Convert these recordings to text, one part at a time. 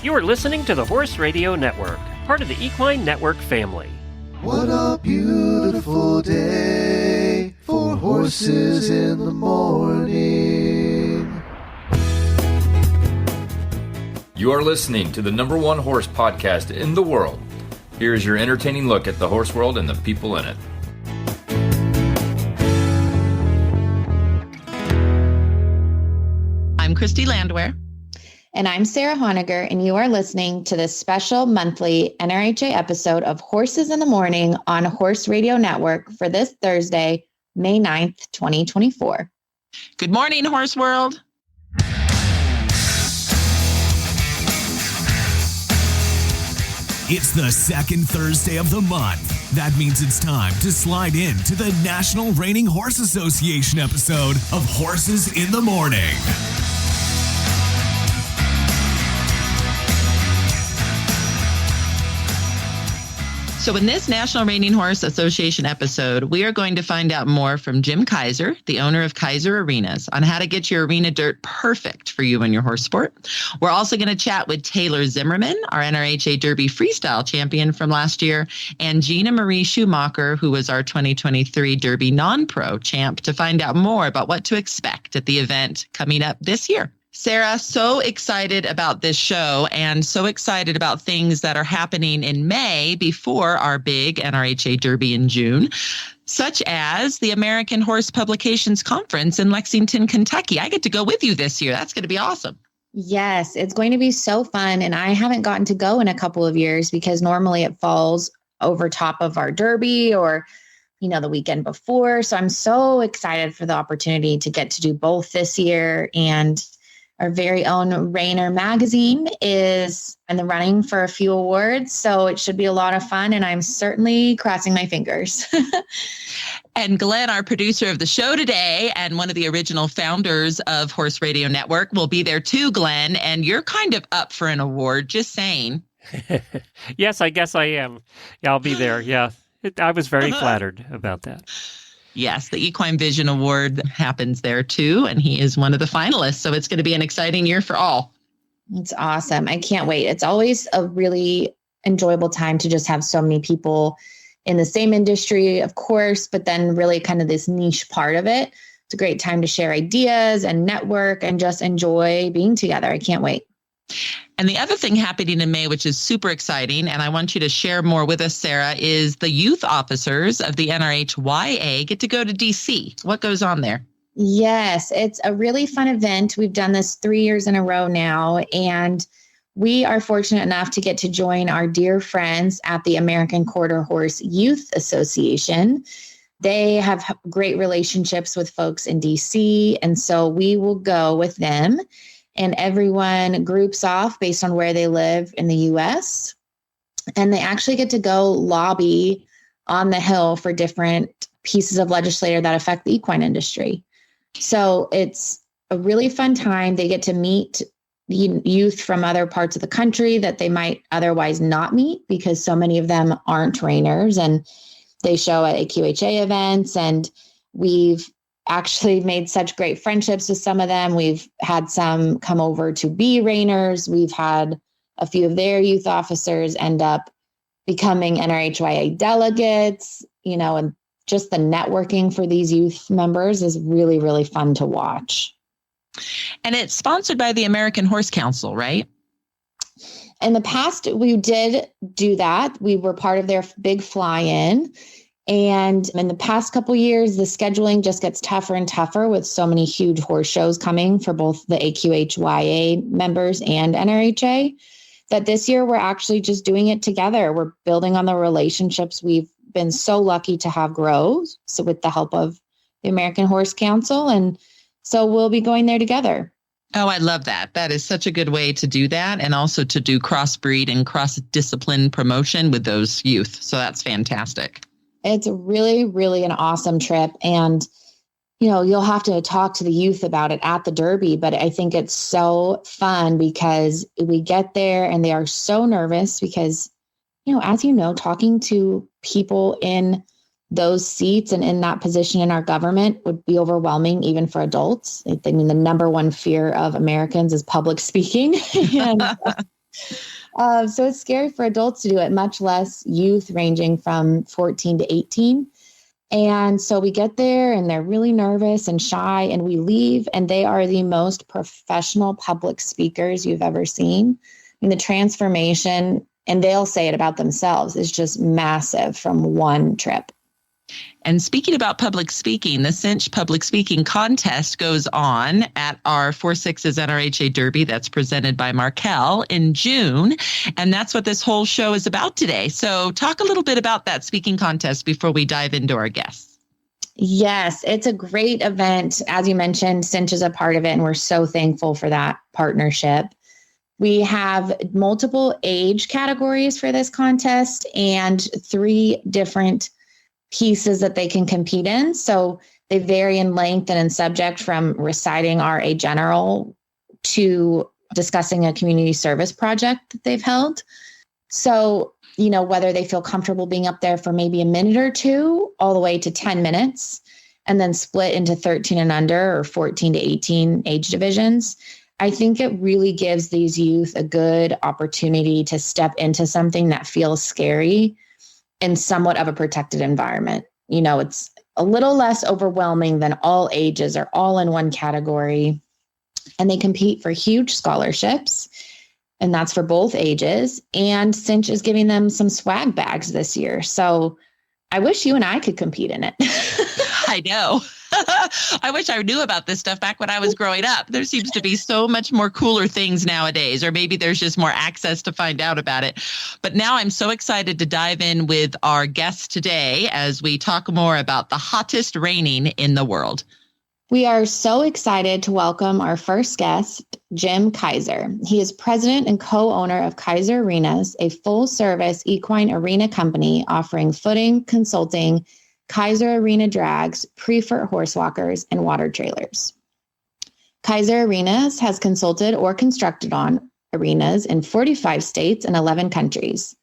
You are listening to the Horse Radio Network, part of the Equine Network family. What a beautiful day for horses in the morning. You are listening to the #1 horse podcast in the world. Here is your entertaining look at the horse world and the people in it. I'm Christy Landwehr. And I'm Sarah Honegger, and you are listening to this special monthly NRHA episode of Horses in the Morning on Horse Radio Network for this Thursday, May 9th, 2024. Good morning, Horse World. It's the second Thursday of the month. That means it's time to slide in to the National Reining Horse Association episode of Horses in the Morning. So in this National Reining Horse Association episode, we are going to find out more from Jim Kiser, the owner of Kiser Arenas, on how to get your arena dirt perfect for you and your horse sport. We're also going to chat with Taylor Zimmerman, our NRHA Derby Freestyle Champion from last year, and Gina Marie Schumacher, who was our 2023 Derby Non-Pro Champ, to find out more about what to expect at the event coming up this year. Sarah, so excited about this show and so excited about things that are happening in May before our big NRHA Derby in June, such as the American Horse Publications Conference in Lexington, Kentucky. I get to go with you this year. That's going to be awesome. Yes, it's going to be so fun. And I haven't gotten to go in a couple of years because normally it falls over top of our Derby or, the weekend before. So I'm so excited for the opportunity to get to do both this year. And our very own Reiner magazine is in the running for a few awards, so it should be a lot of fun, and I'm certainly crossing my fingers. And Glenn, our producer of the show today and one of the original founders of Horse Radio Network, will be there too, Glenn, and you're kind of up for an award, just saying. Yes, I guess I am. Yeah, I'll be there. Yeah, I was very flattered about that. Yes, the Equine Vision Award happens there too, and he is one of the finalists. So it's going to be an exciting year for all. It's awesome. I can't wait. It's always a really enjoyable time to just have so many people in the same industry, of course, but then really kind of this niche part of it. It's a great time to share ideas and network and just enjoy being together. I can't wait. And the other thing happening in May, which is super exciting, and I want you to share more with us, Sarah, is the youth officers of the NRHYA get to go to DC. What goes on there? Yes, it's a really fun event. We've done this 3 years in a row now, and we are fortunate enough to get to join our dear friends at the American Quarter Horse Youth Association. They have great relationships with folks in DC, and so we will go with them. And everyone groups off based on where they live in the U.S. And they actually get to go lobby on the Hill for different pieces of legislation that affect the equine industry. So it's a really fun time. They get to meet youth from other parts of the country that they might otherwise not meet because so many of them aren't trainers. And they show at AQHA events, and we've actually made such great friendships with some of them. We've had some come over to be reiners. We've had a few of their youth officers end up becoming NRHYA delegates, and just the networking for these youth members is really, really fun to watch. And it's sponsored by the American Horse Council, right? In the past, we did do that. We were part of their big fly-in. And in the past couple of years, the scheduling just gets tougher and tougher with so many huge horse shows coming for both the AQHYA members and NRHA, that this year we're actually just doing it together. We're building on the relationships we've been so lucky to have grow, so with the help of the American Horse Council. And so we'll be going there together. Oh, I love that. That is such a good way to do that, and also to do crossbreed and cross-discipline promotion with those youth. So that's fantastic. It's really, really an awesome trip. And, you'll have to talk to the youth about it at the Derby, but I think it's so fun because we get there and they are so nervous because, as talking to people in those seats and in that position in our government would be overwhelming, even for adults. I mean, the number one fear of Americans is public speaking. And So it's scary for adults to do it, much less youth ranging from 14 to 18. And so we get there and they're really nervous and shy, and we leave, and they are the most professional public speakers you've ever seen. I mean, the transformation, and they'll say it about themselves, is just massive from one trip. And speaking about public speaking, the Cinch Public Speaking Contest goes on at our 4-6's NRHA Derby that's presented by Markel in June. And that's what this whole show is about today. So talk a little bit about that speaking contest before we dive into our guests. Yes, it's a great event. As you mentioned, Cinch is a part of it, and we're so thankful for that partnership. We have multiple age categories for this contest and 3 different pieces that they can compete in. So they vary in length and in subject, from reciting RA General to discussing a community service project that they've held. So, whether they feel comfortable being up there for maybe a minute or 2, all the way to 10 minutes, and then split into 13 and under or 14 to 18 age divisions. I think it really gives these youth a good opportunity to step into something that feels scary in somewhat of a protected environment. It's a little less overwhelming than all ages are all in one category. And they compete for huge scholarships, and that's for both ages. And Cinch is giving them some swag bags this year. So I wish you and I could compete in it. I know. I wish I knew about this stuff back when I was growing up. There seems to be so much more cooler things nowadays, or maybe there's just more access to find out about it. But now I'm so excited to dive in with our guest today as we talk more about the hottest reining in the world. We are so excited to welcome our first guest, Jim Kiser. He is president and co-owner of Kiser Arenas, a full-service equine arena company offering footing, consulting, Kiser Arena drags, pre-foot horse walkers, and water trailers. Kiser Arenas has consulted or constructed on arenas in 45 states and 11 countries.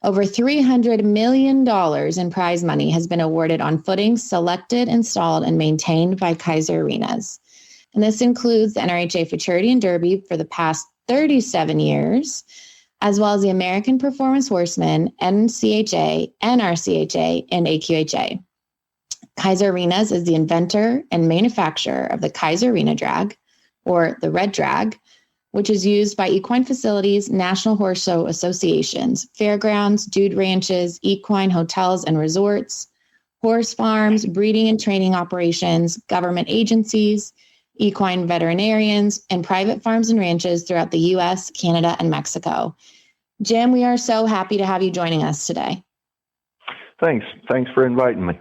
Over $300 million in prize money has been awarded on footings selected, installed, and maintained by Kiser Arenas. And this includes the NRHA Futurity and Derby for the past 37 years, as well as the American Performance Horseman, NCHA, NRCHA, and AQHA. Kiser Arenas is the inventor and manufacturer of the Kiser Arena drag, or the red drag, which is used by equine facilities, National Horse Show associations, fairgrounds, dude ranches, equine hotels and resorts, horse farms, breeding and training operations, government agencies, equine veterinarians, and private farms and ranches throughout the U.S., Canada, and Mexico. Jim, we are so happy to have you joining us today. Thanks. Thanks for inviting me.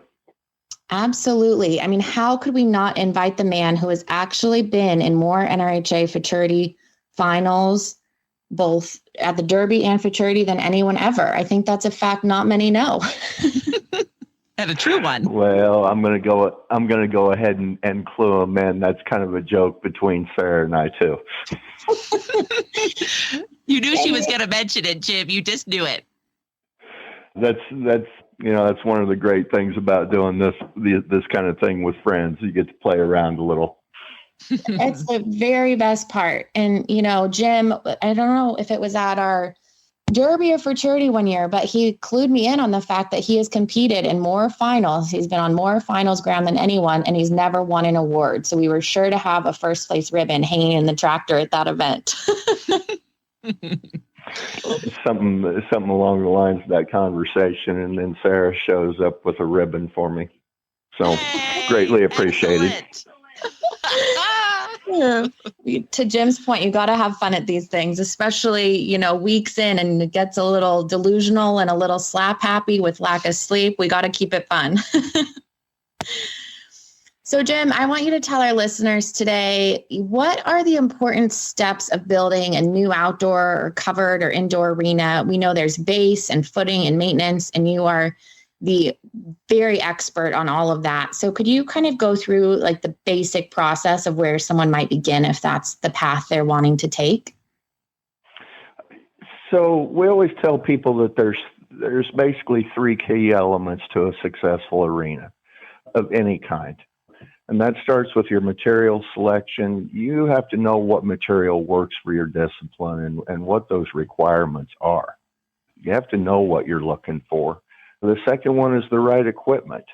Absolutely. I mean, how could we not invite the man who has actually been in more NRHA Futurity finals, both at the Derby and Futurity, than anyone ever? I think that's a fact not many know. And a true one. Well, I'm going to go ahead and clue him in. That's kind of a joke between Sarah and I too. You knew she was going to mention it, Jim. You just knew it. That's one of the great things about doing this kind of thing with friends. You get to play around a little. It's the very best part. And, Jim, I don't know if it was at our Derby or Futurity one year, but he clued me in on the fact that he has competed in more finals. He's been on more finals ground than anyone, and he's never won an award. So we were sure to have a first place ribbon hanging in the tractor at that event. Something along the lines of that conversation, and then Sarah shows up with a ribbon for me. So greatly appreciated. To Jim's point, you got to have fun at these things, especially, weeks in, and it gets a little delusional and a little slap happy with lack of sleep. We got to keep it fun. So, Jim, I want you to tell our listeners today, what are the important steps of building a new outdoor or covered or indoor arena? We know there's base and footing and maintenance, and you are the very expert on all of that. So could you kind of go through like the basic process of where someone might begin if that's the path they're wanting to take? So we always tell people that there's basically 3 key elements to a successful arena of any kind. And that starts with your material selection. You have to know what material works for your discipline and what those requirements are. You have to know what you're looking for. The second one is the right equipment.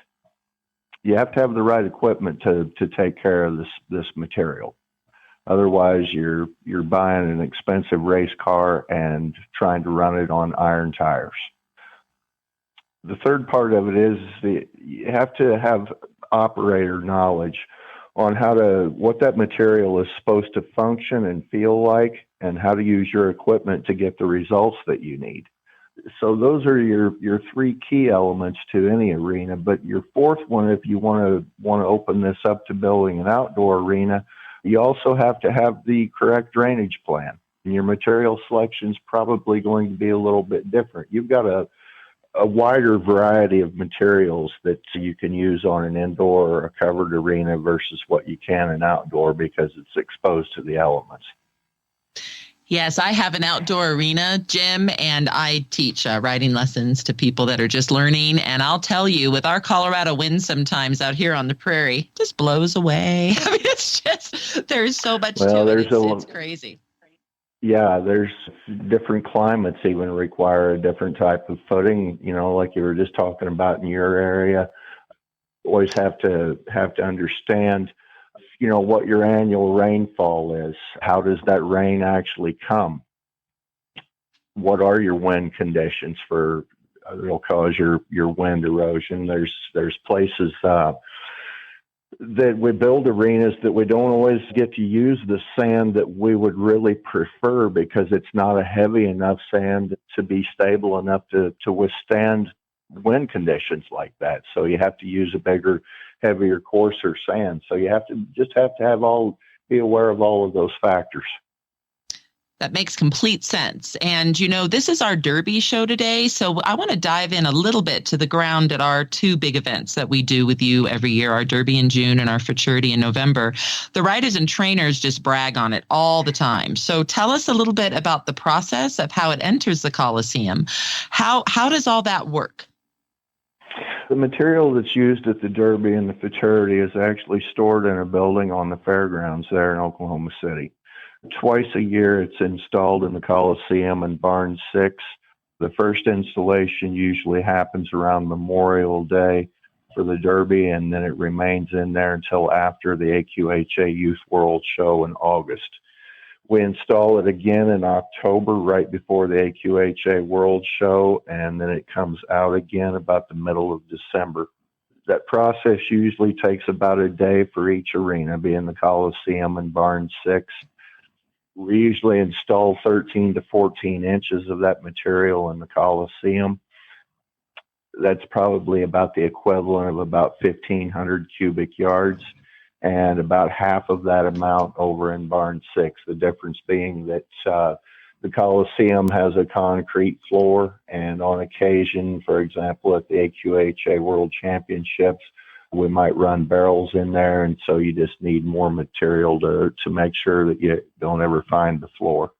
You have to have the right equipment to take care of this material. Otherwise, you're buying an expensive race car and trying to run it on iron tires. The third part of it is you have to have operator knowledge on what that material is supposed to function and feel like, and how to use your equipment to get the results that you need. So those are your three key elements to any arena. But your fourth one, if you want to open this up to building an outdoor arena, you also have to have the correct drainage plan. And your material selection is probably going to be a little bit different. You've got a wider variety of materials that you can use on an indoor or a covered arena versus what you can an outdoor, because it's exposed to the elements. Yes, I have an outdoor arena, Jim, and I teach riding lessons to people that are just learning. And I'll tell you, with our Colorado winds sometimes out here on the prairie, it just blows away. I mean, it's just, there's so much to it. It's crazy. Yeah, there's different climates even require a different type of footing, like you were just talking about in your area. Always have to understand, what your annual rainfall is. How does that rain actually come? What are your wind conditions that'll cause your wind erosion? There's places that we build arenas that we don't always get to use the sand that we would really prefer, because it's not a heavy enough sand to be stable enough to withstand wind conditions like that. So you have to use a bigger, heavier, coarser sand. So you have to be aware of all of those factors. That makes complete sense. And, this is our Derby show today. So I want to dive in a little bit to the ground at our two big events that we do with you every year, our Derby in June and our Futurity in November. The riders and trainers just brag on it all the time. So tell us a little bit about the process of how it enters the Coliseum. How does all that work? The material that's used at the Derby and the Futurity is actually stored in a building on the fairgrounds there in Oklahoma City. Twice a year, it's installed in the Coliseum in Barn 6. The first installation usually happens around Memorial Day for the Derby, and then it remains in there until after the AQHA Youth World Show in August. We install it again in October, right before the AQHA World Show, and then it comes out again about the middle of December. That process usually takes about a day for each arena, being the Coliseum and Barn 6. We usually install 13 to 14 inches of that material in the Coliseum. That's probably about the equivalent of about 1,500 cubic yards, and about half of that amount over in Barn 6. The difference being that the Coliseum has a concrete floor, and on occasion, for example, at the AQHA World Championships, we might run barrels in there, and so you just need more material to make sure that you don't ever find the floor.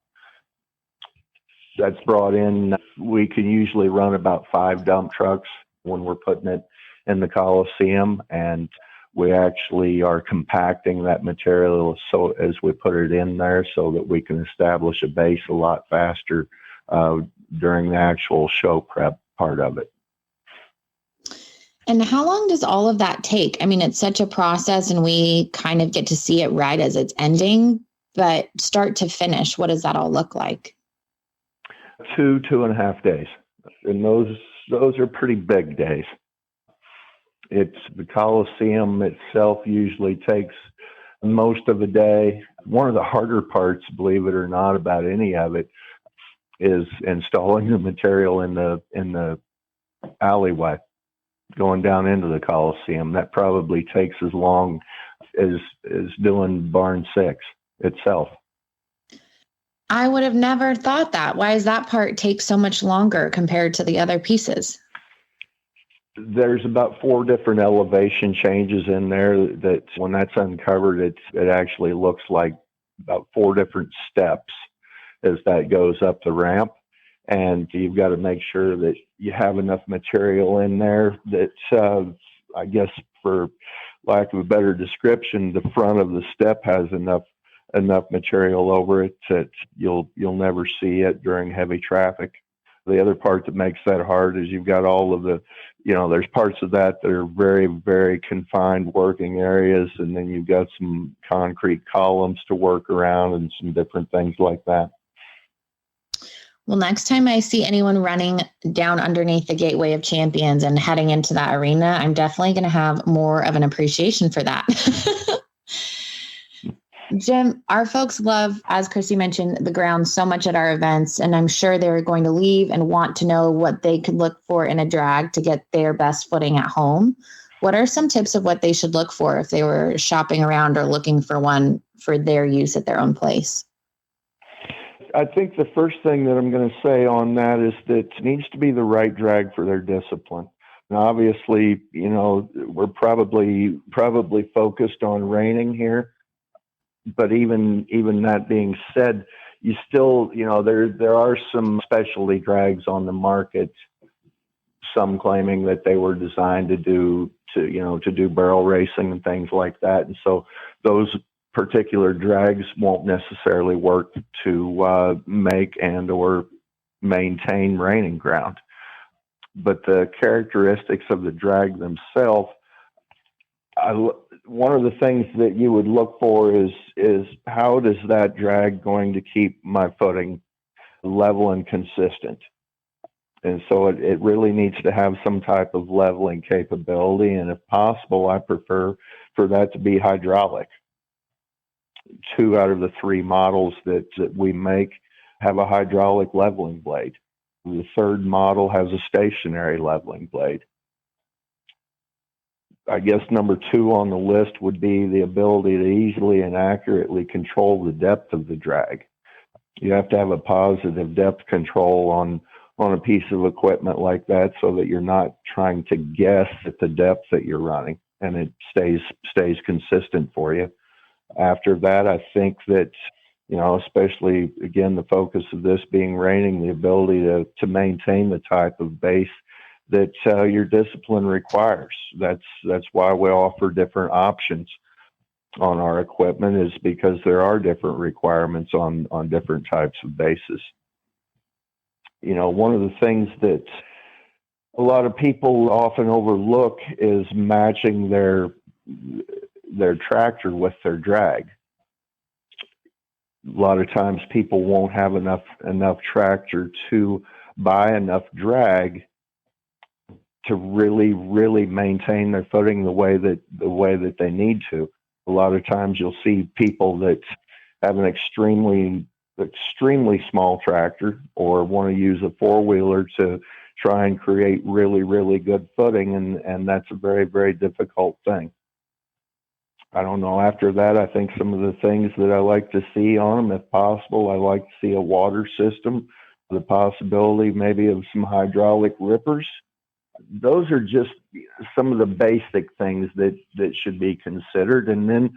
That's brought in. We can usually run about 5 dump trucks when we're putting it in the Coliseum, and we actually are compacting that material so as we put it in there so that we can establish a base a lot faster during the actual show prep part of it. And how long does all of that take? I mean, it's such a process, and we kind of get to see it right as it's ending, but start to finish, what does that all look like? 2.5 days. And those are pretty big days. It's the Coliseum itself usually takes most of the day. One of the harder parts, believe it or not, about any of it is installing the material in the alleyway going down into the Coliseum. That probably takes as long as doing Barn 6 itself. I would have never thought that. Why does that part take so much longer compared to the other pieces? There's about 4 different elevation changes in there that when that's uncovered, it actually looks like about 4 different steps as that goes up the ramp. And you've got to make sure that you have enough material in there that, I guess, for lack of a better description, the front of the step has enough material over it that you'll never see it during heavy traffic. The other part that makes that hard is you've got all of the, there's parts of that are very, very confined working areas, and then you've got some concrete columns to work around and some different things like that. Well, next time I see anyone running down underneath the Gateway of Champions and heading into that arena, I'm definitely going to have more of an appreciation for that. Jim, our folks love, as Chrissy mentioned, the ground so much at our events, and I'm sure they're going to leave and want to know what they could look for in a drag to get their best footing at home. What are some tips of what they should look for if they were shopping around or looking for one for their use at their own place? I think the first thing that I'm going to say on that is that it needs to be the right drag for their discipline. And obviously, we're probably focused on reining here. But even that being said, you still, there are some specialty drags on the market, some claiming that they were designed to do barrel racing and things like that. And so those particular drags won't necessarily work to make and or maintain reining ground. But the characteristics of the drag themselves, one of the things that you would look for is how does that drag going to keep my footing level and consistent? And so it really needs to have some type of leveling capability. And if possible, I prefer for that to be hydraulic. 2 out of the 3 models that we make have a hydraulic leveling blade. The 3rd model has a stationary leveling blade. I guess number 2 on the list would be the ability to easily and accurately control the depth of the drag. You have to have a positive depth control on a piece of equipment like that so that you're not trying to guess at the depth that you're running, and it stays consistent for you. After that, I think that, especially, again, the focus of this being reining, the ability to maintain the type of base that your discipline requires. That's why we offer different options on our equipment, is because there are different requirements on different types of bases. One of the things that a lot of people often overlook is matching their tractor with their drag. A lot of times people won't have enough tractor to buy enough drag to really, really maintain their footing the way that they need to. A lot of times you'll see people that have an extremely small tractor or want to use a 4-wheeler to try and create really, really good footing, and that's a very, very difficult thing. I don't know. After that, I think some of the things that I like to see on them, if possible, I like to see a water system, the possibility maybe of some hydraulic rippers. Those are just some of the basic things that should be considered. And then,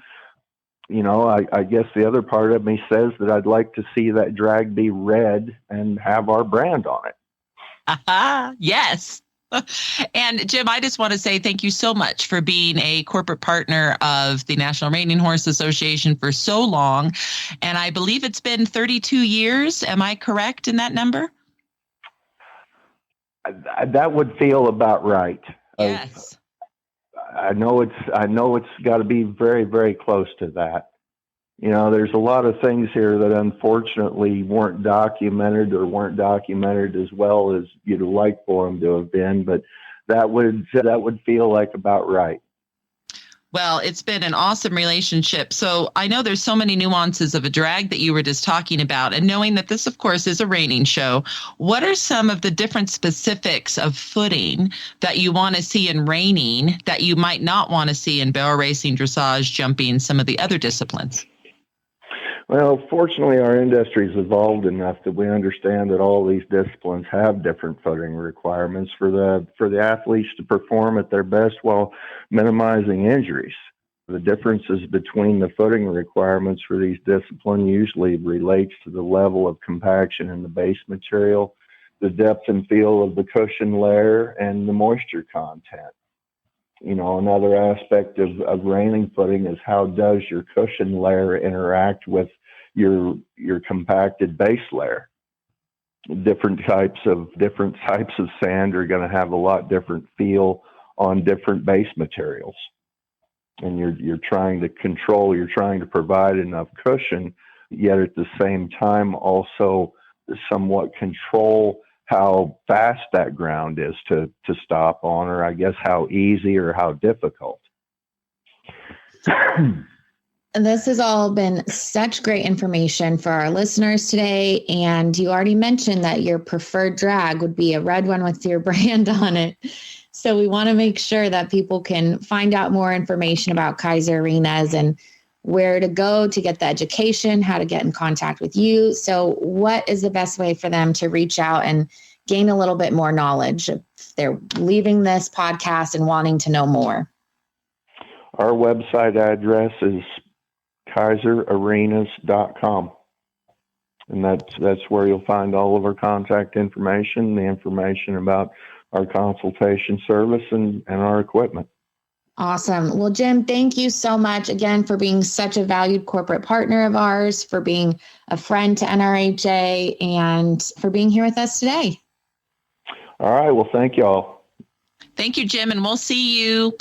I guess the other part of me says that I'd like to see that drag be red and have our brand on it. Yes. And Jim, I just want to say thank you so much for being a corporate partner of the National Reining Horse Association for so long. And I believe it's been 32 years. Am I correct in that number? That would feel about right. Yes. I know it's got to be very, very close to that. There's a lot of things here that unfortunately weren't documented as well as you'd like for them to have been, but that would feel like about right. Well, it's been an awesome relationship. So I know there's so many nuances of a drag that you were just talking about, and knowing that this, of course, is a reining show, what are some of the different specifics of footing that you want to see in reining that you might not want to see in barrel racing, dressage, jumping, some of the other disciplines? Well, fortunately, our industry's evolved enough that we understand that all these disciplines have different footing requirements for the athletes to perform at their best while minimizing injuries. The differences between the footing requirements for these disciplines usually relates to the level of compaction in the base material, the depth and feel of the cushion layer, and the moisture content. Another aspect of reining footing is how does your cushion layer interact with your compacted base layer. Different types of sand are going to have a lot different feel on different base materials. And you're trying to provide enough cushion, yet at the same time also somewhat control how fast that ground is to stop on, or I guess how easy or how difficult. This has all been such great information for our listeners today. And you already mentioned that your preferred drag would be a red one with your brand on it. So we want to make sure that people can find out more information about Kiser Arenas and where to go to get the education, how to get in contact with you. So what is the best way for them to reach out and gain a little bit more knowledge if they're leaving this podcast and wanting to know more? Our website address is KiserArenas.com. And that's where you'll find all of our contact information, the information about our consultation service and our equipment. Awesome. Well, Jim, thank you so much again for being such a valued corporate partner of ours, for being a friend to NRHA, and for being here with us today. All right. Well, thank y'all. Thank you, Jim. And we'll see you,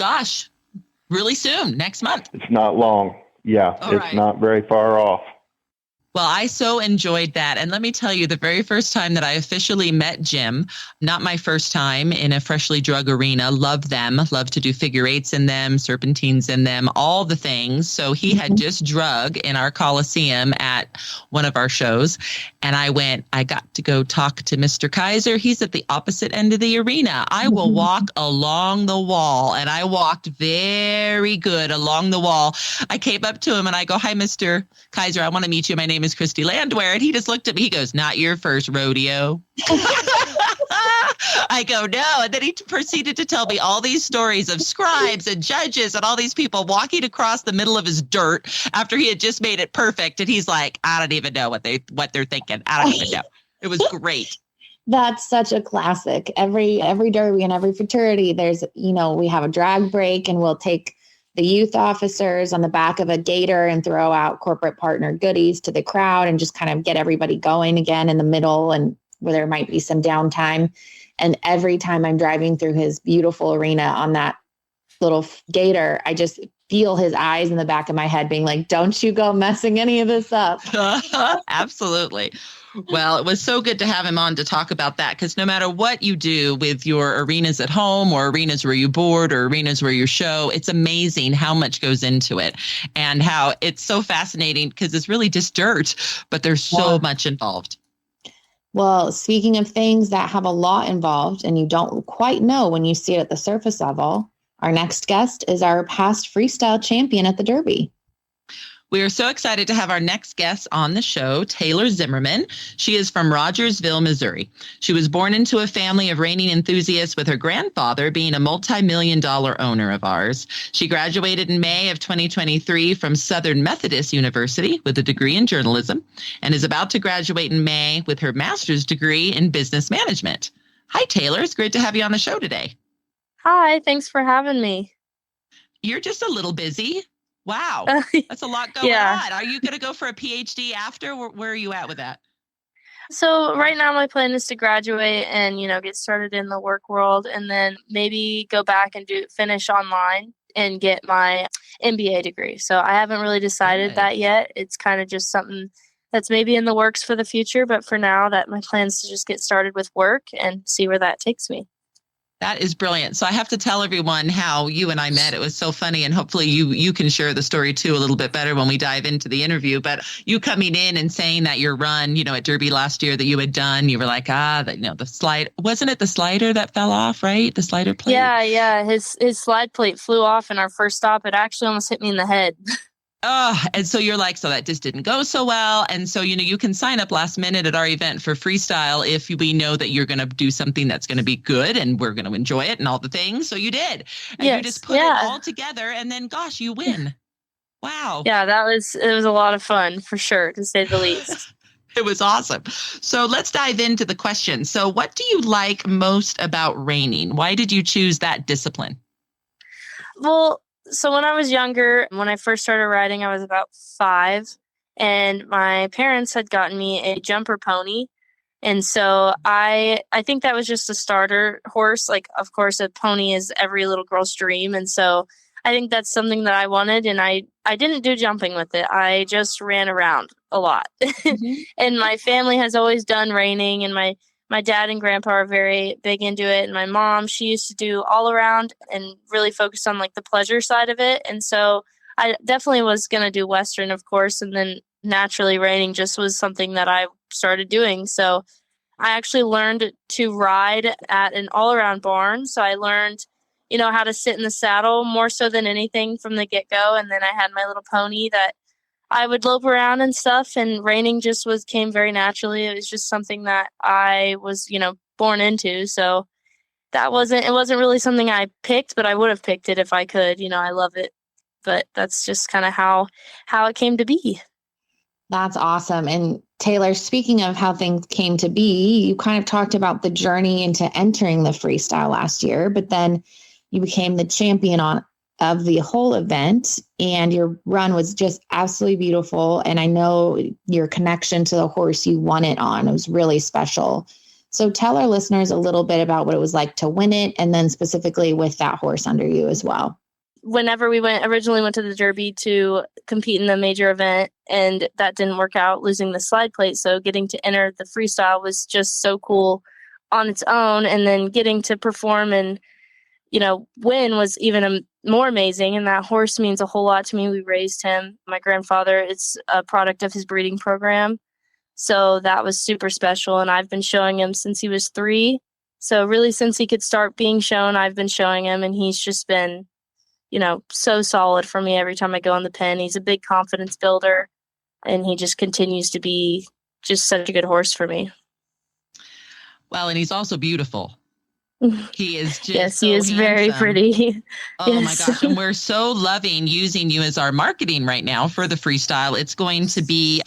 really soon, next month. It's not long. Yeah, all it's right. Not very far off. Well, I so enjoyed that. And let me tell you, the very first time that I officially met Jim, not my first time in a freshly drug arena, love them, love to do figure eights in them, serpentines in them, all the things. So he had just drug in our Coliseum at one of our shows. And I got to go talk to Mr. Kiser. He's at the opposite end of the arena. I will walk along the wall, and I walked very good along the wall. I came up to him and I go, "Hi, Mr. Kiser, I want to meet you. My name is Christy Landwehr." And he just looked at me. He goes, "Not your first rodeo." I go, "No." And then he proceeded to tell me all these stories of scribes and judges and all these people walking across the middle of his dirt after he had just made it perfect. And he's like, "I don't even know what they're thinking. I don't even know." It was great. That's such a classic. Every derby and every fraternity, there's, we have a drag break, and we'll take the youth officers on the back of a gator and throw out corporate partner goodies to the crowd and just kind of get everybody going again in the middle, and where there might be some downtime. And every time I'm driving through his beautiful arena on that little gator, I just feel his eyes in the back of my head being like, "Don't you go messing any of this up." Absolutely. Well, it was so good to have him on to talk about that, because no matter what you do with your arenas at home or arenas where you board or arenas where you show, it's amazing how much goes into it and how it's so fascinating, because it's really just dirt, but there's so much involved. Well, speaking of things that have a lot involved and you don't quite know when you see it at the surface level, our next guest is our past freestyle champion at the Derby. We are so excited to have our next guest on the show, Taylor Zimmerman. She is from Rogersville, Missouri. She was born into a family of reining enthusiasts, with her grandfather being a multi-million-dollar owner of ours. She graduated in May of 2023 from Southern Methodist University with a degree in journalism, and is about to graduate in May with her master's degree in business management. Hi, Taylor. It's great to have you on the show today. Hi, thanks for having me. You're just a little busy. Wow. That's a lot going on. Are you going to go for a PhD after? Where are you at with that? So right now my plan is to graduate and, get started in the work world, and then maybe go back and finish online and get my MBA degree. So I haven't really decided that yet. It's kind of just something that's maybe in the works for the future. But for now, that my plan is to just get started with work and see where that takes me. That is brilliant. So I have to tell everyone how you and I met. It was so funny. And hopefully you can share the story too a little bit better when we dive into the interview. But you coming in and saying that your run, at Derby last year that you had done, you were like, the slide, wasn't it the slider that fell off, right? The slider plate? Yeah. His slide plate flew off in our first stop. It actually almost hit me in the head. And so you're like, so that just didn't go so well. And so, you can sign up last minute at our event for freestyle if we know that you're going to do something that's going to be good and we're going to enjoy it and all the things. So you did. And you just put it all together, and then, gosh, you win. Wow. Yeah, it was a lot of fun, for sure, to say the least. It was awesome. So let's dive into the question. So what do you like most about reining? Why did you choose that discipline? Well, so when I was younger, when I first started riding, I was about 5, and my parents had gotten me a jumper pony. And so I think that was just a starter horse. Like, of course, a pony is every little girl's dream. And so I think that's something that I wanted. And I didn't do jumping with it. I just ran around a lot. Mhm. And my family has always done reining, and my dad and grandpa are very big into it. And my mom, she used to do all around and really focused on like the pleasure side of it. And so I definitely was going to do Western, of course. And then naturally reining just was something that I started doing. So I actually learned to ride at an all around barn. So I learned, how to sit in the saddle more so than anything from the get go. And then I had my little pony that I would lope around and stuff, and reining just came very naturally. It was just something that I was, born into. So it wasn't really something I picked, but I would have picked it if I could. I love it. But that's just kind of how it came to be. That's awesome. And Taylor, speaking of how things came to be, you kind of talked about the journey into entering the freestyle last year, but then you became the champion of the whole event, and your run was just absolutely beautiful. And I know your connection to the horse you won it on, it was really special. So tell our listeners a little bit about what it was like to win it, and then specifically with that horse under you as well. Whenever we originally went to the Derby to compete in the major event, and that didn't work out, losing the slide plate. So getting to enter the freestyle was just so cool on its own. And then getting to perform and, win was even more amazing. And that horse means a whole lot to me. We raised him. My grandfather, it's a product of his breeding program. So that was super special. And I've been showing him since he was 3. So really, since he could start being shown, I've been showing him, and he's just been so solid for me every time I go in the pen. He's a big confidence builder, and he just continues to be just such a good horse for me. Well, and he's also beautiful. He is just yes, so he is handsome. Very pretty. Oh Yes. my gosh. And we're so loving using you as our marketing right now for the freestyle. It's going to be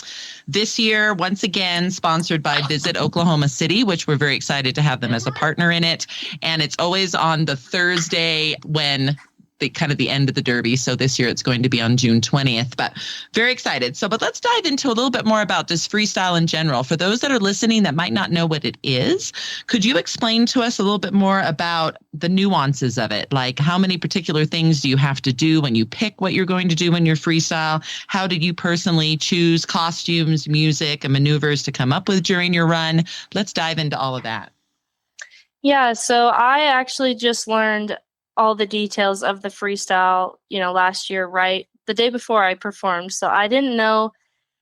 this year, once again, sponsored by Visit Oklahoma City, which we're very excited to have them as a partner in it. And it's always on the Thursday when the end of the Derby. So this year it's going to be on June 20th, but very excited. But let's dive into a little bit more about this freestyle in general. For those that are listening that might not know what it is, could you explain to us a little bit more about the nuances of it? Like, how many particular things do you have to do when you pick what you're going to do in your freestyle? How did you personally choose costumes, music, and maneuvers to come up with during your run? Let's dive into all of that. Yeah, so I actually just learned all the details of the freestyle, last year, right the day before I performed. So I didn't know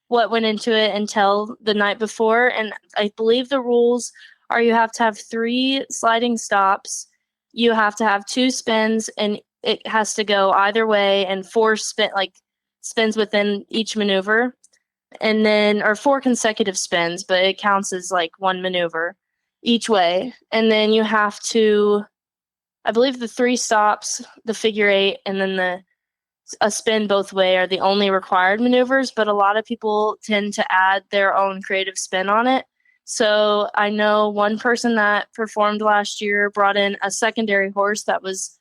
what went into it until the night before. And I believe the rules are you have to have 3 sliding stops. You have to have 2 spins, and it has to go either way, and 4 spins within each maneuver. And then, or 4 consecutive spins, but it counts as like 1 maneuver each way. And then you have to, I believe the 3 stops, the figure 8, and then a spin both way are the only required maneuvers, but a lot of people tend to add their own creative spin on it. So I know one person that performed last year brought in a secondary horse that was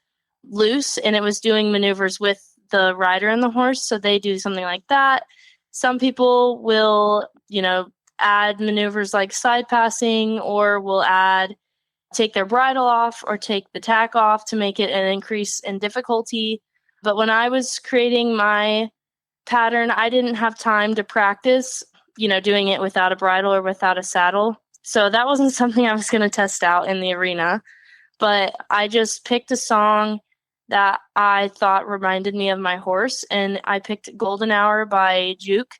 loose, and it was doing maneuvers with the rider and the horse. So they do something like that. Some people will, add maneuvers like side passing, or will take their bridle off or take the tack off to make it an increase in difficulty. But when I was creating my pattern, I didn't have time to practice, doing it without a bridle or without a saddle. So that wasn't something I was going to test out in the arena. But I just picked a song that I thought reminded me of my horse, and I picked Golden Hour by Juke.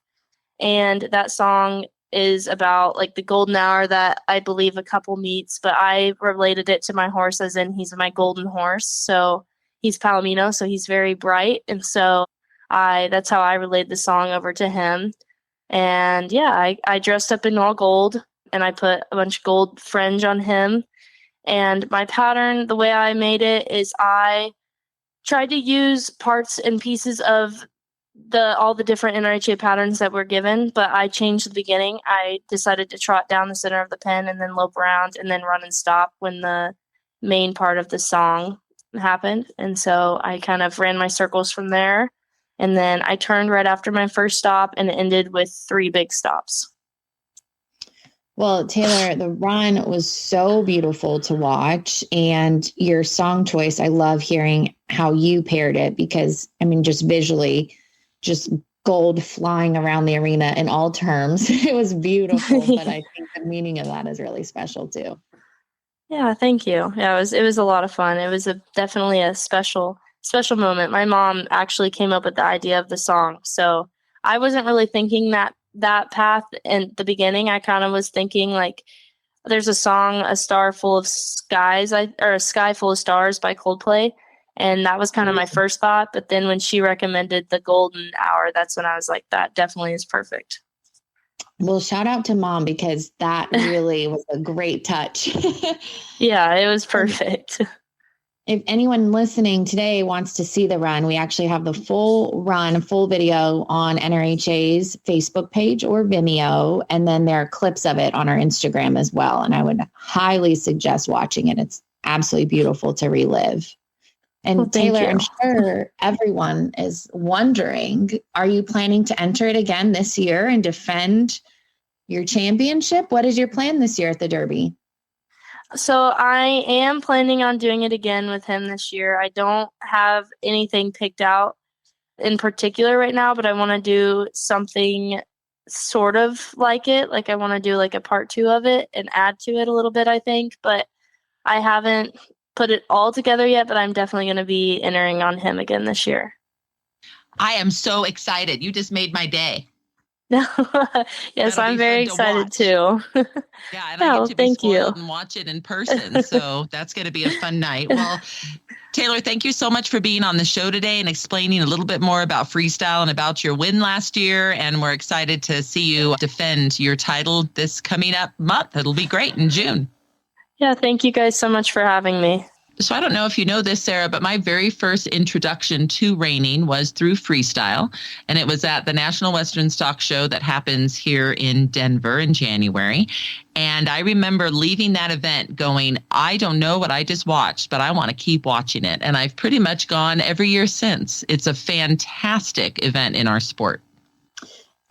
And that song is about like the golden hour that I believe a couple meets, but I related it to my horse as in he's my golden horse. So he's Palomino, so he's very bright. And so that's how I relayed the song over to him. And yeah, I dressed up in all gold, and I put a bunch of gold fringe on him. And my pattern, the way I made it is I tried to use parts and pieces of all the different NRHA patterns that were given, but I changed the beginning. I decided to trot down the center of the pen and then lope around and then run and stop when the main part of the song happened. And so I kind of ran my circles from there. And then I turned right after my first stop and ended with 3 big stops. Well, Taylor, the run was so beautiful to watch, and your song choice, I love hearing how you paired it because, I mean, just visually, just gold flying around the arena in all terms. It was beautiful, but I think the meaning of that is really special too. Yeah, thank you. Yeah, it was a lot of fun. It was definitely a special moment. My mom actually came up with the idea of the song, so I wasn't really thinking that path in the beginning. I kind of was thinking like, there's a song, "A Star Full of Skies," or "A Sky Full of Stars" by Coldplay, and that was kind of my first thought. But then when she recommended the Golden Hour, that's when I was like, that definitely is perfect. Well, shout out to Mom because that really was a great touch. Yeah, it was perfect. If anyone listening today wants to see the run, we actually have the full video on NRHA's Facebook page or Vimeo. And then there are clips of it on our Instagram as well. And I would highly suggest watching it. It's absolutely beautiful to relive. And well, Taylor, you. I'm sure everyone is wondering, are you planning to enter it again this year and defend your championship? What is your plan this year at the Derby? So I am planning on doing it again with him this year. I don't have anything picked out in particular right now, but I want to do something sort of like it. Like I want to do like a part 2 of it and add to it a little bit, I think. But I haven't put it all together yet, but I'm definitely going to be entering on him again this year. I am so excited. You just made my day. Yes, I'm very excited too. Yeah, and I get to be spoiled and watch it in person. So that's going to be a fun night. Well, Taylor, thank you so much for being on the show today and explaining a little bit more about freestyle and about your win last year. And we're excited to see you defend your title this coming up month. It'll be great in June. Yeah, thank you guys so much for having me. So I don't know if you know this, Sarah, but my very first introduction to reining was through freestyle. And it was at the National Western Stock Show that happens here in Denver in January. And I remember leaving that event going, I don't know what I just watched, but I want to keep watching it. And I've pretty much gone every year since. It's a fantastic event in our sport.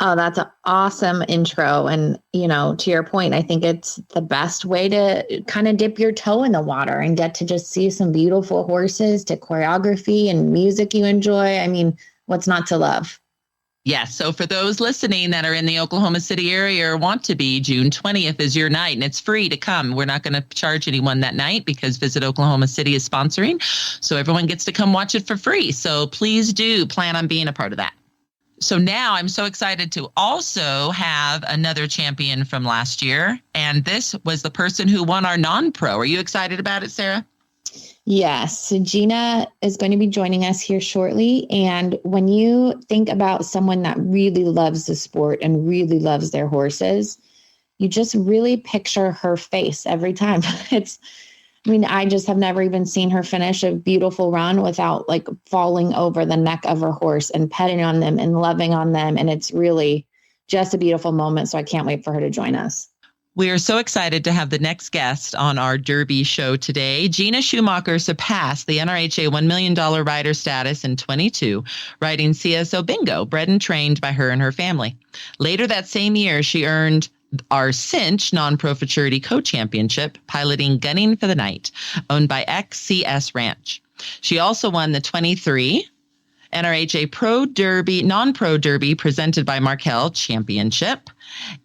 Oh, that's an awesome intro. And, you know, to your point, I think it's the best way to kind of dip your toe in the water and get to just see some beautiful horses, to choreography and music you enjoy. I mean, what's not to love? Yes. So for those listening that are in the Oklahoma City area or want to be, June 20th is your night and it's free to come. We're not going to charge anyone that night because Visit Oklahoma City is sponsoring. So everyone gets to come watch it for free. So please do plan on being a part of that. So now I'm so excited to also have another champion from last year. And this was the person who won our non-pro. Are you excited about it, Sarah? Yes. So Gina is going to be joining us here shortly. And when you think about someone that really loves the sport and really loves their horses, you just really picture her face every time. I just have never even seen her finish a beautiful run without like falling over the neck of her horse and petting on them and loving on them. And it's really just a beautiful moment. So I can't wait for her to join us. We are so excited to have the next guest on our Derby show today. Gina Schumacher surpassed the NRHA $1 million rider status in 22, riding CSO Bingo, bred and trained by her and her family. Later that same year, she earned our Cinch non-pro futurity co-championship, piloting Gunning for the Night, owned by XCS Ranch. She also won the 23 NRHA Pro Derby, non-pro Derby presented by Markel Championship.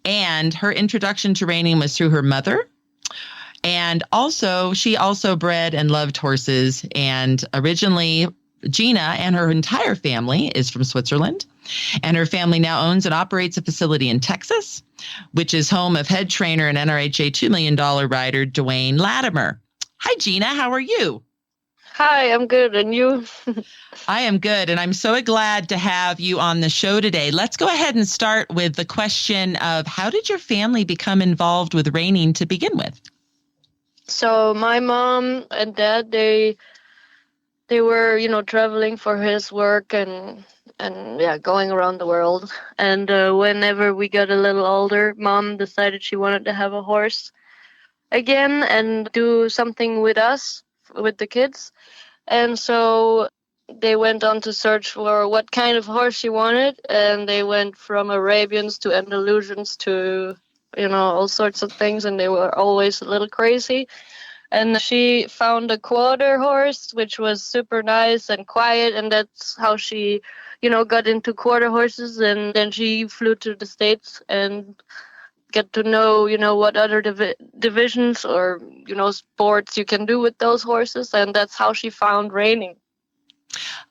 And her introduction to reining was through her mother. And also, she also bred and loved horses. And originally, Gina and her entire family is from Switzerland. And her family now owns and operates a facility in Texas, which is home of head trainer and NRHA $2 million rider Dwayne Latimer. Hi, Gina. How are you? Hi, I'm good. And you? I am good. And I'm so glad to have you on the show today. Let's go ahead and start with the question of how did your family become involved with reining to begin with? So my mom and dad, they were, traveling for his work and going around the world. And whenever we got a little older, Mom decided she wanted to have a horse again and do something with us, with the kids. And so they went on to search for what kind of horse she wanted, and they went from Arabians to Andalusians to, all sorts of things, and they were always a little crazy. And she found a quarter horse, which was super nice and quiet, and that's how she, got into quarter horses. And then she flew to the States and get to know, what other divisions or, sports you can do with those horses. And that's how she found reining.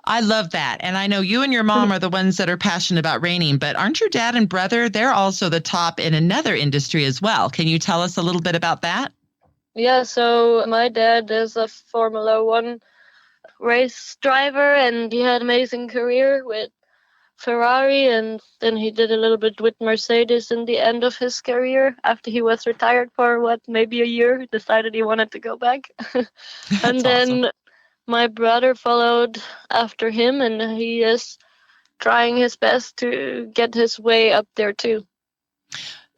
I love that. And I know you and your mom are the ones that are passionate about reining, but aren't your dad and brother, they're also the top in another industry as well. Can you tell us a little bit about that? Yeah, so my dad is a Formula One race driver, and he had an amazing career with Ferrari, and then he did a little bit with Mercedes in the end of his career after he was retired for maybe a year, decided he wanted to go back. And then awesome. My brother followed after him, and he is trying his best to get his way up there too.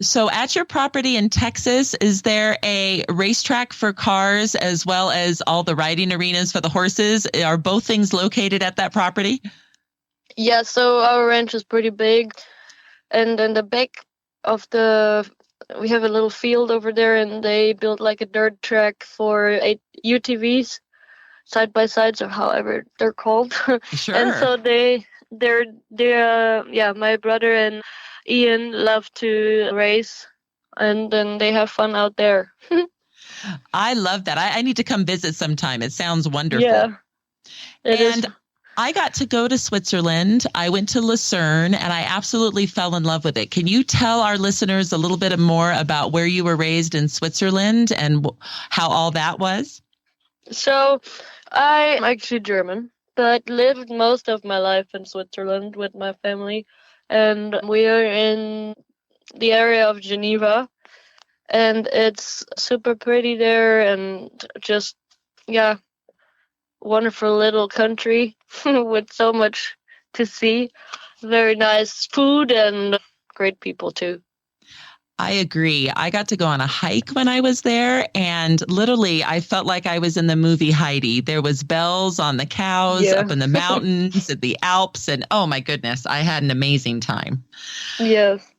So at your property in Texas, is there a racetrack for cars as well as all the riding arenas for the horses? Are both things located at that property? Yeah, so our ranch is pretty big. And in the back of we have a little field over there, and they built like a dirt track for 8 UTVs, side by sides, or however they're called. Sure. And so my brother and Ian love to race, and then they have fun out there. I love that. I need to come visit sometime. It sounds wonderful. Yeah, it is. I got to go to Switzerland. I went to Lucerne, and I absolutely fell in love with it. Can you tell our listeners a little bit more about where you were raised in Switzerland and how all that was? So I'm actually German, but lived most of my life in Switzerland with my family. And we are in the area of Geneva, and it's super pretty there, and just, wonderful little country with so much to see. Very nice food and great people too. I agree. I got to go on a hike when I was there, and literally I felt like I was in the movie Heidi. There was bells on the cows up in the mountains and the Alps, and oh my goodness, I had an amazing time. Yes.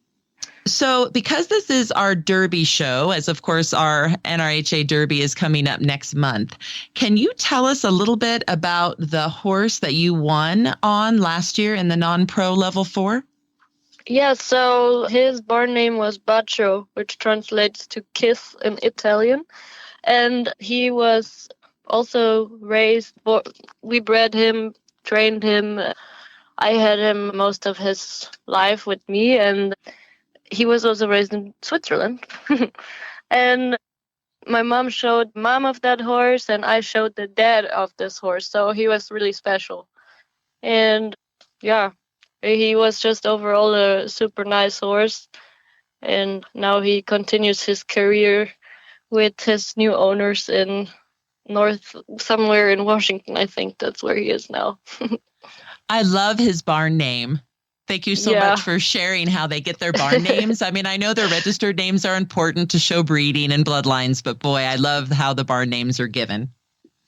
So because this is our Derby show, as of course our NRHA Derby is coming up next month, can you tell us a little bit about the horse that you won on last year in the non-pro level 4? Yeah, so his barn name was Baccio, which translates to kiss in Italian. And he was also raised, we bred him, trained him. I had him most of his life with me, and he was also raised in Switzerland. And my mom showed mom of that horse, and I showed the dad of this horse. So he was really special. And yeah, he was just overall a super nice horse. And now he continues his career with his new owners in somewhere in Washington. I think that's where he is now. I love his barn name. Thank you so much for sharing how they get their barn names. I mean, I know their registered names are important to show breeding and bloodlines, but boy, I love how the barn names are given.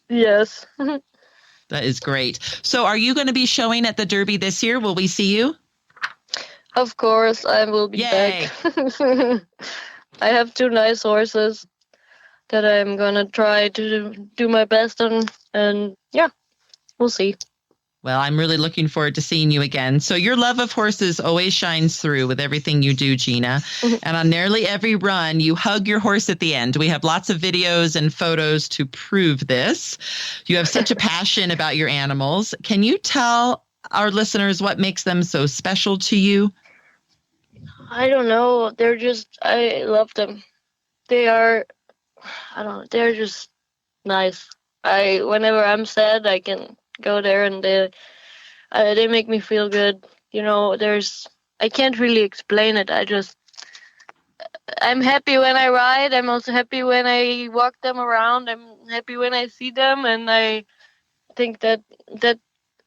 Yes. That is great. So are you going to be showing at the Derby this year? Will we see you? Of course, I will be back. I have 2 nice horses that I'm going to try to do my best on. And yeah, we'll see. Well, I'm really looking forward to seeing you again. So your love of horses always shines through with everything you do, Gina. And on nearly every run, you hug your horse at the end. We have lots of videos and photos to prove this. You have such a passion about your animals. Can you tell our listeners what makes them so special to you? I don't know. I love them. They're they're just nice. Whenever I'm sad, I can go there, and they make me feel good. I can't really explain it. I'm happy when I ride. I'm also happy when I walk them around. I'm happy when I see them, and I think that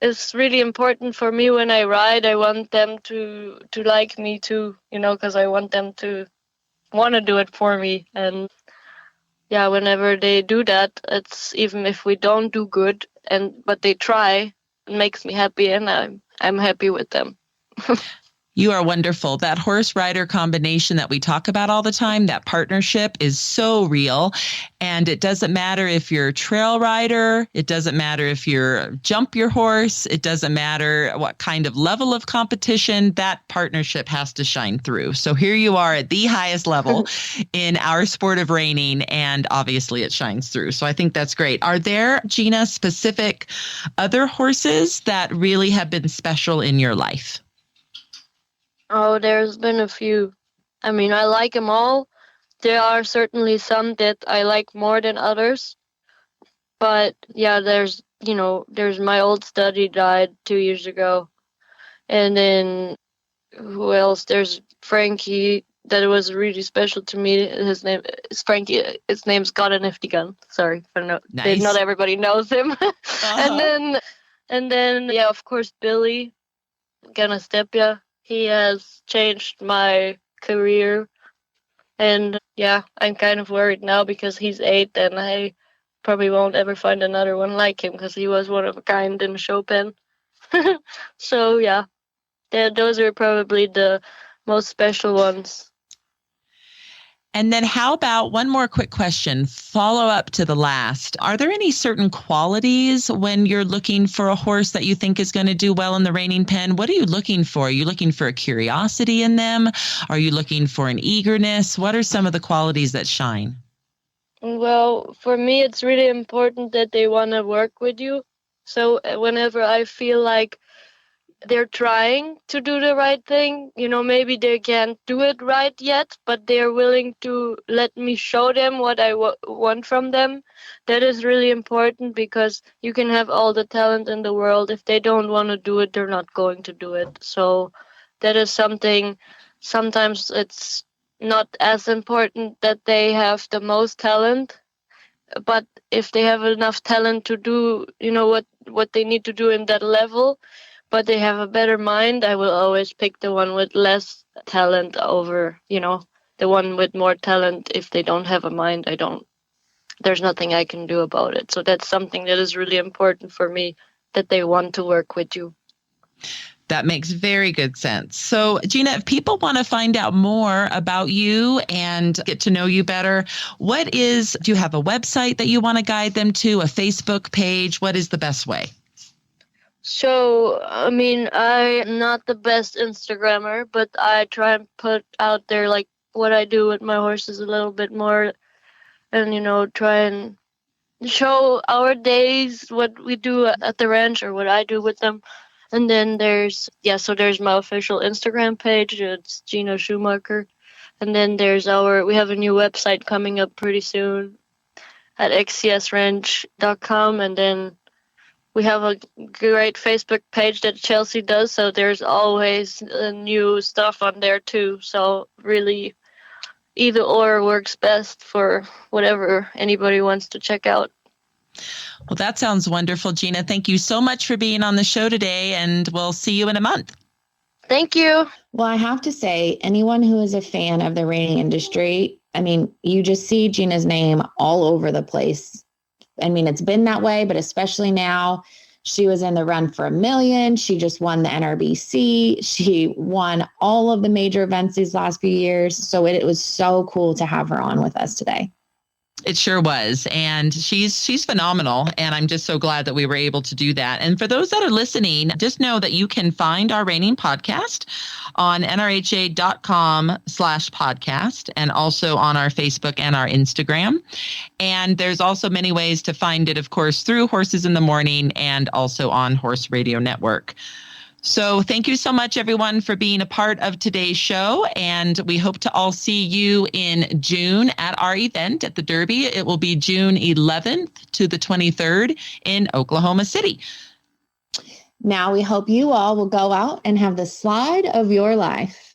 is really important for me when I ride. I want them to like me too, because I want them to want to do it for me. And yeah, whenever they do that, it's even if we don't do good, but they try. It makes me happy, and I'm happy with them. You are wonderful. That horse rider combination that we talk about all the time, that partnership is so real. And it doesn't matter if you're a trail rider. It doesn't matter if you're jump your horse. It doesn't matter what kind of level of competition. That partnership has to shine through. So here you are at the highest level in our sport of reining, and obviously it shines through. So I think that's great. Are there, Gina, specific other horses that really have been special in your life? Oh, there's been a few. I mean, I like them all. There are certainly some that I like more than others. But yeah, there's my old stud died 2 years ago. And then who else? There's Frankie that was really special to me. His name is Frankie. His name's Got a Nifty Gun. Sorry for Nice. not everybody knows him. And then yeah, of course, Billy Ganastepia. He has changed my career. And yeah, I'm kind of worried now because he's 8 and I probably won't ever find another one like him because he was one of a kind in the show pen. So yeah, those are probably the most special ones. And then how about one more quick question, follow up to the last. Are there any certain qualities when you're looking for a horse that you think is going to do well in the reining pen? What are you looking for? Are you looking for a curiosity in them? Are you looking for an eagerness? What are some of the qualities that shine? Well, for me, it's really important that they want to work with you. So whenever I feel like they're trying to do the right thing, maybe they can't do it right yet, but they're willing to let me show them what I want from them. That is really important because you can have all the talent in the world. If they don't want to do it, they're not going to do it. So that is something, sometimes it's not as important that they have the most talent, but if they have enough talent to do, what they need to do in that level, but they have a better mind, I will always pick the one with less talent over, the one with more talent. If they don't have a mind, there's nothing I can do about it. So that's something that is really important for me, that they want to work with you. That makes very good sense. So, Gina, if people want to find out more about you and get to know you better, do you have a website that you want to guide them to, a Facebook page? What is the best way? So, I mean, I'm not the best Instagrammer, but I try and put out there like what I do with my horses a little bit more and, try and show our days, what we do at the ranch or what I do with them. And then there's my official Instagram page. It's Gina Schumacher. And then we have a new website coming up pretty soon at xcsranch.com. And then we have a great Facebook page that Chelsea does, so there's always new stuff on there too. So really, either or works best for whatever anybody wants to check out. Well, that sounds wonderful, Gina. Thank you so much for being on the show today, and we'll see you in a month. Thank you. Well, I have to say, anyone who is a fan of the reining industry, I mean, you just see Gina's name all over the place. I mean, it's been that way, but especially now. She was in the run for $1 million. She just won the NRBC. She won all of the major events these last few years. So it was so cool to have her on with us today. It sure was. And she's phenomenal. And I'm just so glad that we were able to do that. And for those that are listening, just know that you can find our reining podcast on NRHA.com/podcast and also on our Facebook and our Instagram. And there's also many ways to find it, of course, through Horses in the Morning and also on Horse Radio Network. So thank you so much, everyone, for being a part of today's show. And we hope to all see you in June at our event at the Derby. It will be June 11th to the 23rd in Oklahoma City. Now we hope you all will go out and have the slide of your life.